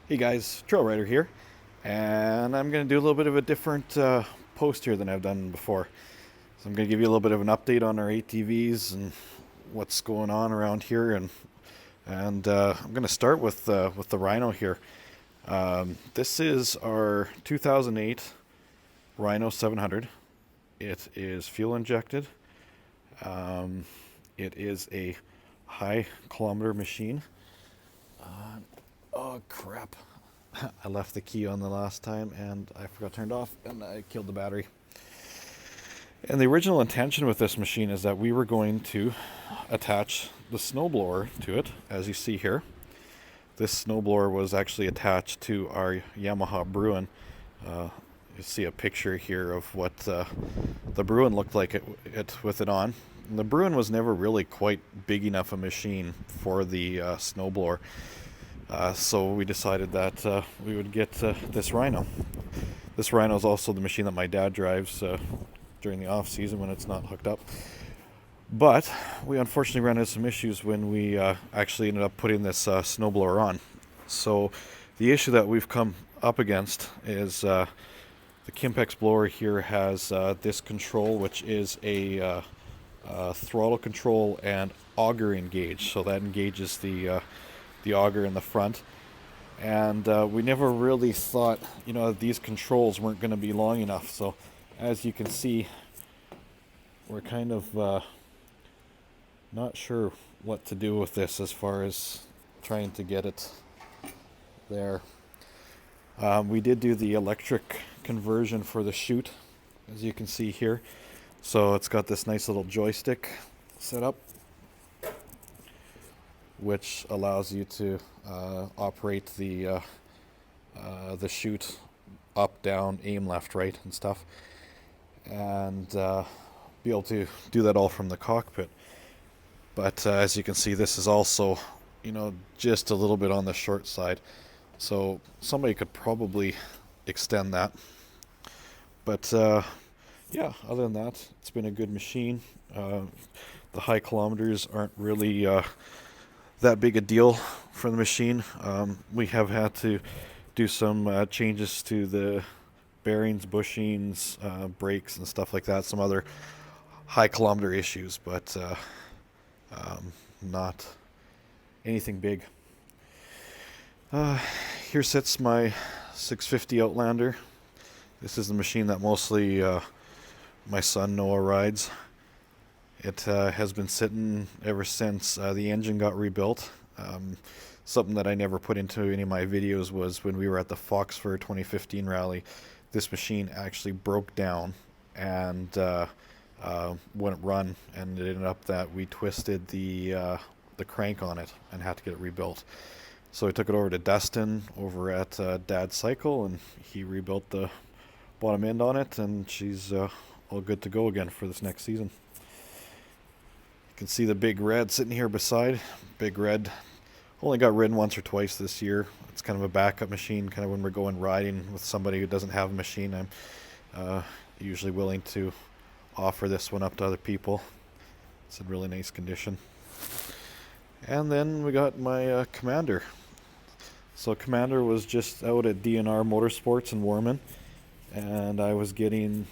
Hey guys, Trail Rider here, and I'm going to do a little bit of a different post here than I've done before. So I'm going to give you a little bit of an update on our ATVs and what's going on around here, and I'm going to start with the Rhino here. This is our 2008 Rhino 700. It is fuel injected. Um, it is a high kilometer machine. Uh, oh crap! I left the key on the last time and I forgot to turn it off and I killed the battery. And the original intention with this machine is that we were going to attach the snowblower to it, as you see here. This snowblower was actually attached to our Yamaha Bruin. You see a picture here of what the Bruin looked like it with it on. And the Bruin was never really quite big enough a machine for the snowblower. So we decided that we would get this Rhino. This Rhino is also the machine that my dad drives during the off season when it's not hooked up. But we unfortunately ran into some issues when we actually ended up putting this snowblower on. So the issue that we've come up against is the Kimpex blower here has this control, which is a throttle control and auger engage. So that engages the auger in the front. And we never really thought, these controls weren't going to be long enough. So as you can see, we're kind of not sure what to do with this as far as trying to get it there. We did do the electric conversion for the chute, as you can see here. So it's got this nice little joystick set up, which allows you to operate the chute up, down, aim left, right, and stuff, and be able to do that all from the cockpit. But as you can see, this is also, just a little bit on the short side. So somebody could probably extend that. But yeah, other than that, it's been a good machine. The high kilometers aren't really that big a deal for the machine. We have had to do some changes to the bearings, bushings, brakes, and stuff like that. Some other high kilometer issues, but not anything big. Here sits my 650 Outlander. This is the machine that mostly my son Noah rides. It has been sitting ever since the engine got rebuilt. Something that I never put into any of my videos was when we were at the Foxford 2015 rally, this machine actually broke down and wouldn't run, and it ended up that we twisted the crank on it and had to get it rebuilt. So we took it over to Dustin over at Dad's Cycle, and he rebuilt the bottom end on it, and she's all good to go again for this next season. You can see the Big Red sitting here beside. Big Red only got ridden once or twice this year. It's kind of a backup machine, kind of when we're going riding with somebody who doesn't have a machine. I'm usually willing to offer this one up to other people. It's in really nice condition. And then we got my Commander. So Commander was just out at DNR Motorsports in Warman, and I was getting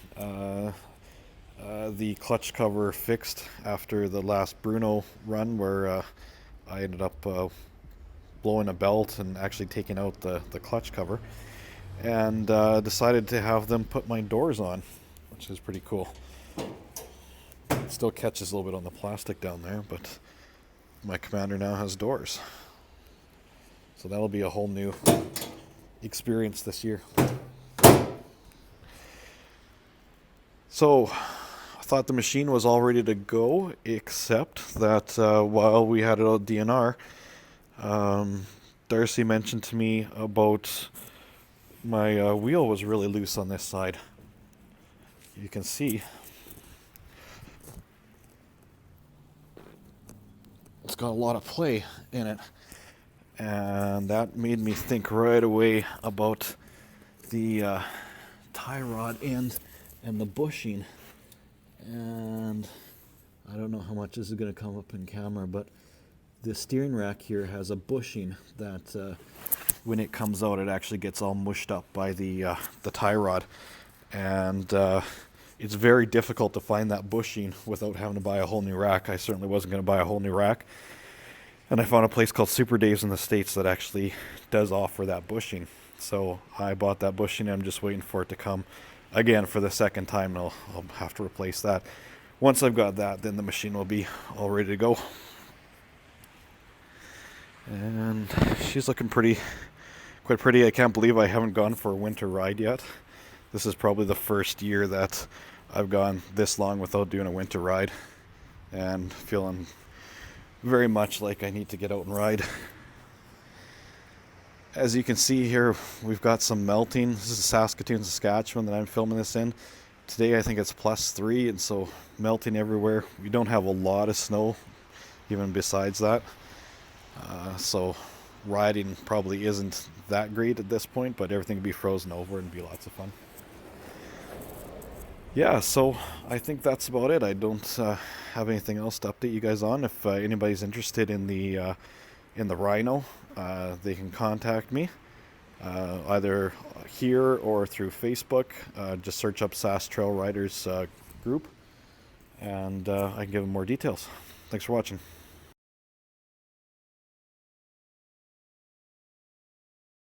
the clutch cover fixed after the last Bruno run, where I ended up blowing a belt and actually taking out the clutch cover, and decided to have them put my doors on, which is pretty cool. It still catches a little bit on the plastic down there, but my Commander now has doors. So that'll be a whole new experience this year. So I thought the machine was all ready to go, except that while we had it at DNR, Darcy mentioned to me about my wheel was really loose on this side. You can see it's got a lot of play in it, and that made me think right away about the tie rod end and the bushing. And I don't know how much this is going to come up in camera, but The steering rack here has a bushing that when it comes out, it actually gets all mushed up by the tie rod, and it's very difficult to find that bushing without having to buy a whole new rack. I certainly wasn't going to buy a whole new rack, and I found a place called Super Dave's in the States that actually does offer that bushing. So I bought that bushing. I'm just waiting for it to come again for the second time. I'll have to replace that. Once I've got that, then the machine will be all ready to go. And she's looking quite pretty. I can't believe I haven't gone for a winter ride yet. This is probably the first year that I've gone this long without doing a winter ride, and feeling very much like I need to get out and ride. As you can see here, we've got some melting. This is Saskatoon, Saskatchewan that I'm filming this in. Today I think it's +3, and so melting everywhere. We don't have a lot of snow even besides that. So riding probably isn't that great at this point, but everything will be frozen over and be lots of fun. Yeah, so I think that's about it. I don't have anything else to update you guys on. If anybody's interested in the Rhino, they can contact me either here or through Facebook. Just search up Sask Trail Riders group, and I can give them more details. Thanks for watching.